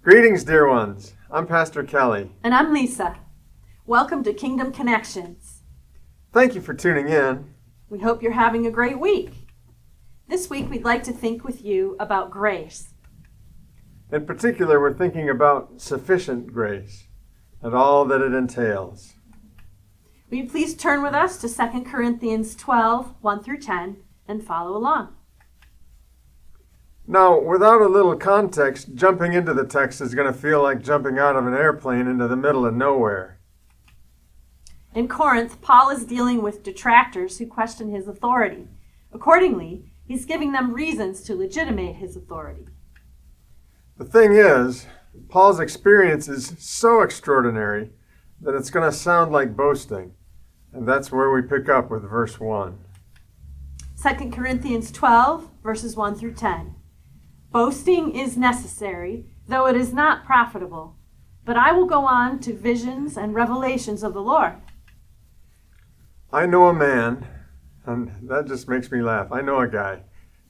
Greetings, dear ones. I'm Pastor Kelly. And I'm Lisa. Welcome to Kingdom Connections. Thank you for tuning in. We hope you're having a great week. This week we'd like to think with you about grace. In particular, we're thinking about sufficient grace and all that it entails. Will you please turn with us to 2 Corinthians 12, 1 through 10, and follow along. Now, without a little context, jumping into the text is going to feel like jumping out of an airplane into the middle of nowhere. In Corinth, Paul is dealing with detractors who question his authority. Accordingly, he's giving them reasons to legitimate his authority. The thing is, Paul's experience is so extraordinary that it's going to sound like boasting. And that's where we pick up with verse 1. 2 Corinthians 12, verses 1 through 10. Boasting is necessary, though it is not profitable. But I will go on to visions and revelations of the Lord. I know a man, and that just makes me laugh. I know a guy.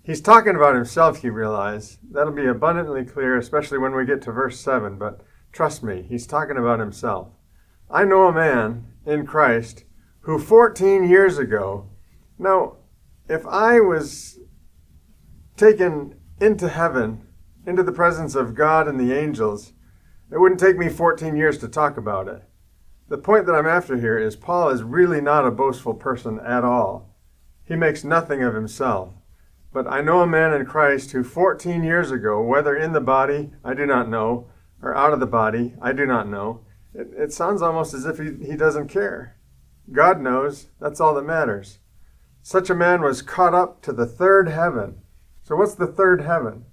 He's talking about himself, you realize. That'll be abundantly clear, especially when we get to verse 7. But trust me, he's talking about himself. I know a man in Christ who 14 years ago, now, if I was taken into heaven, into the presence of God and the angels, it wouldn't take me 14 years to talk about it. The point that I'm after here is Paul is really not a boastful person at all. He makes nothing of himself. But I know a man in Christ who 14 years ago, whether in the body, I do not know, or out of the body, I do not know, it sounds almost as if he doesn't care. God knows. That's all that matters. Such a man was caught up to the third heaven. So what's the third heaven?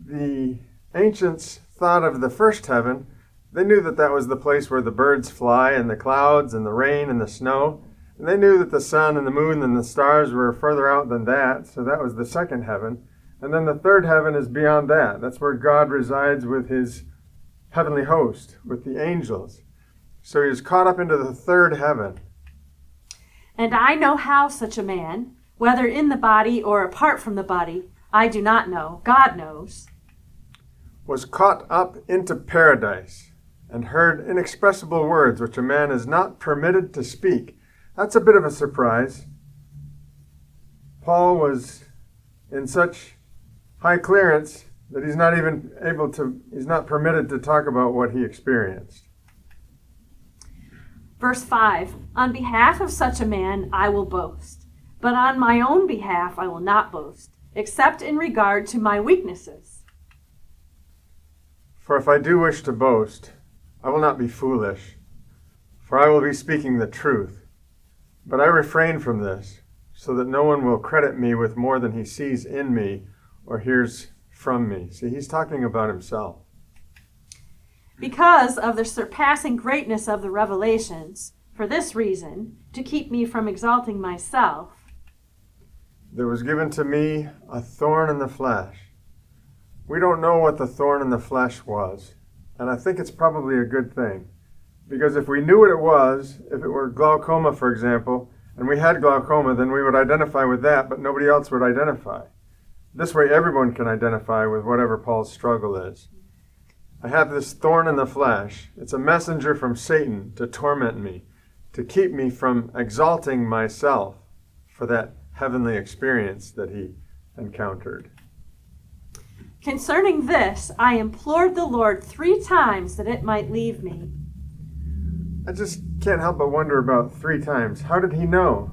The ancients thought of the first heaven. They knew that that was the place where the birds fly and the clouds and the rain and the snow. And they knew that the sun and the moon and the stars were further out than that. So that was the second heaven. And then the third heaven is beyond that. That's where God resides with his heavenly host, with the angels. So he was caught up into the third heaven. And I know how such a man, whether in the body or apart from the body, I do not know, God knows, was caught up into paradise and heard inexpressible words which a man is not permitted to speak. That's a bit of a surprise. Paul was in such high clearance that he's not permitted to talk about what he experienced. Verse 5, on behalf of such a man I will boast, but on my own behalf I will not boast, except in regard to my weaknesses. For if I do wish to boast, I will not be foolish, for I will be speaking the truth. But I refrain from this, so that no one will credit me with more than he sees in me or hears from me. See, he's talking about himself. Because of the surpassing greatness of the revelations, for this reason, to keep me from exalting myself, there was given to me a thorn in the flesh. We don't know what the thorn in the flesh was, and I think it's probably a good thing. Because if we knew what it was, if it were glaucoma, for example, and we had glaucoma, then we would identify with that, but nobody else would identify. This way everyone can identify with whatever Paul's struggle is. I have this thorn in the flesh. It's a messenger from Satan to torment me, to keep me from exalting myself for that heavenly experience that he encountered. Concerning this, I implored the Lord 3 times that it might leave me. I just can't help but wonder about 3 times. How did he know?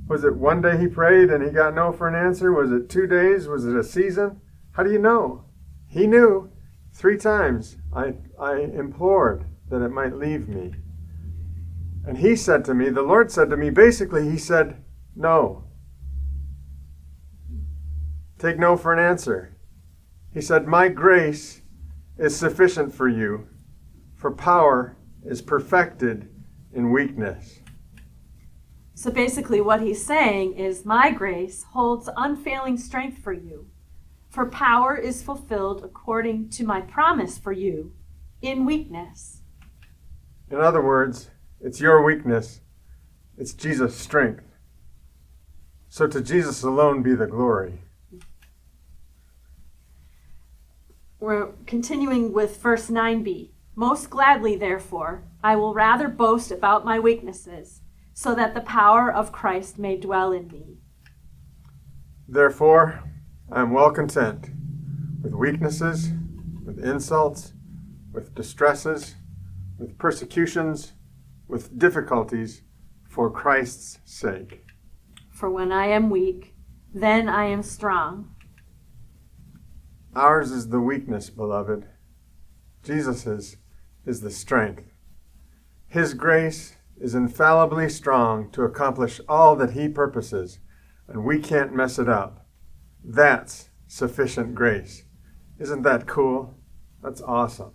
Was it one day he prayed and he got no for an answer? Was it 2 days? Was it a season? How do you know? He knew. 3 times I implored that it might leave me. And he said to me, the Lord said to me, basically he said, no. Take no for an answer. He said, my grace is sufficient for you, for power is perfected in weakness. So basically what he's saying is, my grace holds unfailing strength for you, for power is fulfilled according to my promise for you in weakness. In other words, it's your weakness. It's Jesus' strength. So to Jesus alone be the glory. We're continuing with verse 9b. Most gladly, therefore, I will rather boast about my weaknesses, so that the power of Christ may dwell in me. Therefore, I am well content with weaknesses, with insults, with distresses, with persecutions, with difficulties, for Christ's sake. For when I am weak, then I am strong. Ours is the weakness, beloved. Jesus's is the strength. His grace is infallibly strong to accomplish all that he purposes, and we can't mess it up. That's sufficient grace. Isn't that cool? That's awesome.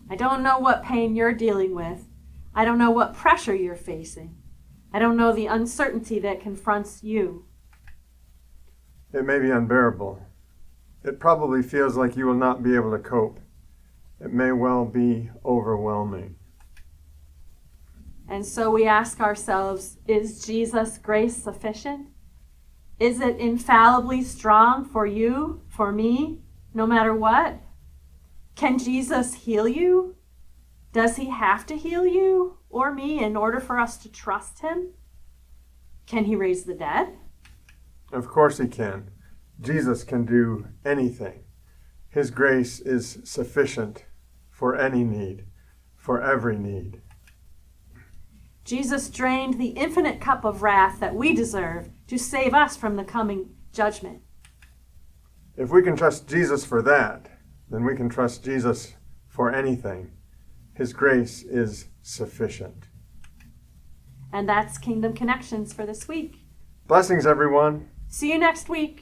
I don't know what pain you're dealing with. I don't know what pressure you're facing. I don't know the uncertainty that confronts you. It may be unbearable. It probably feels like you will not be able to cope. It may well be overwhelming. And so we ask ourselves, is Jesus' grace sufficient? Is it infallibly strong for you, for me, no matter what? Can Jesus heal you? Does he have to heal you or me in order for us to trust him? Can he raise the dead? Of course he can. Jesus can do anything. His grace is sufficient for any need, for every need. Jesus drained the infinite cup of wrath that we deserve to save us from the coming judgment. If we can trust Jesus for that, then we can trust Jesus for anything. His grace is sufficient. And that's Kingdom Connections for this week. Blessings, everyone. See you next week.